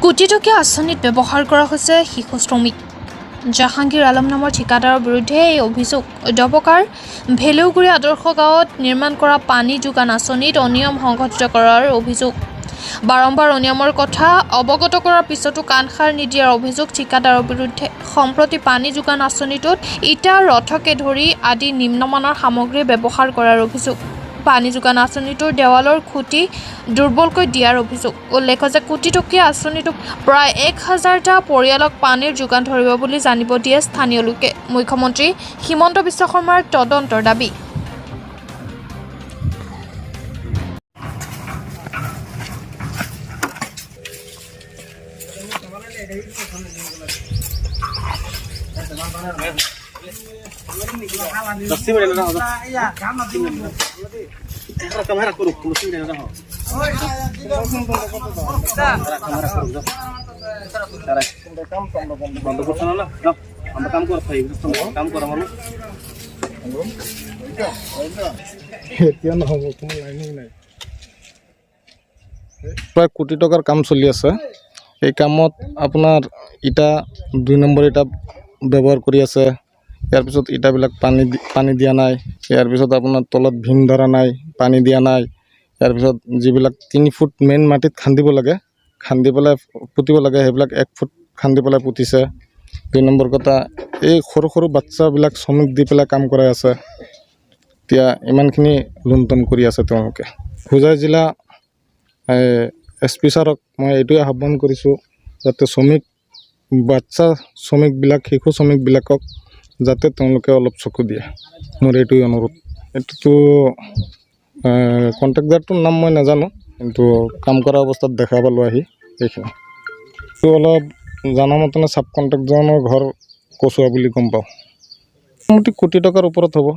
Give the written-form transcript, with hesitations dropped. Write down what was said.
কোটি টকীয়া আঁচনিত ব্যৱহাৰ কৰা হৈছে শিশু শ্ৰমিক। জাহাংগীৰ আলম নামৰ ঠিকাদাৰৰ বিৰুদ্ধে এই অভিযোগ। ডবকাৰ ভেলুগুৰি আদৰ্শ গাঁৱত নিৰ্মাণ কৰা পানী যোগান আঁচনিত অনিয়ম সংঘটিত কৰাৰ অভিযোগ। বাৰম্বাৰ অনিয়মৰ কথা অৱগত কৰাৰ পিছতো কাণসাৰ নিদিয়াৰ অভিযোগ ঠিকাদাৰৰ বিৰুদ্ধে। সম্প্ৰতি পানী যোগান আঁচনিটোত ইটা, ৰথকে ধৰি আদি নিম্নমানৰ সামগ্ৰী ব্যৱহাৰ কৰাৰ অভিযোগ। পানী যোগান আঁচনিটোৰ দেৱালৰ খুঁটি দুৰ্বলকৈ দিয়াৰ অভিযোগ। উল্লেখ্য যে কোটি টকীয়া আঁচনিটো প্ৰায় 1000টা পৰিয়ালক পানীৰ যোগান ধৰিব বুলি জানিব দিয়ে স্থানীয় লোকে। মুখ্যমন্ত্ৰী হিমন্ত বিশ্ব শৰ্মাৰ তদন্তৰ দাবী। Kamera kuruk, mesin dia dah. Bando করছ না না আমরা কাম করতে হয় কাম করা মানে এতিয়া নহ'ব কোনো লাইনেই নাই। প্ৰায় কোটি টকাৰ কাম চলি আছে। এই কামত আপোনাৰ ইটা 2 নম্বৰ ইটা ব্যৱহাৰ কৰি আছে। ইয়াৰ পিছত ইটাবিলাক পানী দিয়া নাই। ইয়াৰ পিছত আপোনাৰ তলত ভীম ধৰা নাই, পানী দিয়া নাই। ইয়াৰ পিছত যিবিলাক 3 ফুট মেইন মাটিত খান্দিব লাগে, খান্দি পেলাই পুতিব লাগে, সেইবিলাক 1 ফুট খান্দি পেলাই পুতিছে। 2 নম্বৰ কথা, এই সৰু সৰু বাচ্চাবিলাক শ্ৰমিক দি পেলাই কাম কৰাই আছে। এতিয়া ইমানখিনি লুণ্ঠন কৰি আছে তেওঁলোকে। হোজাই জিলা SP ছাৰক মই এইটোৱে আহ্বান কৰিছোঁ যাতে বাচ্চা শ্ৰমিকবিলাক, শিশু শ্ৰমিকবিলাকক যাতে তেওঁলোকে অলপ চকু দিয়ে, মোৰ এইটোৱে অনুৰোধ। এইটোতো কণ্ট্ৰেক্টাৰটোৰ নাম মই নাজানো, কিন্তু কাম কৰা অৱস্থাত দেখা পালোঁ আহি এইখিনি। তো অলপ জানামতে চাব কণ্ট্ৰেক্টৰজনৰ ঘৰ কচুৱা বুলি গম পাওঁ। মোটামুটি কোটি টকাৰ ওপৰত হ'ব।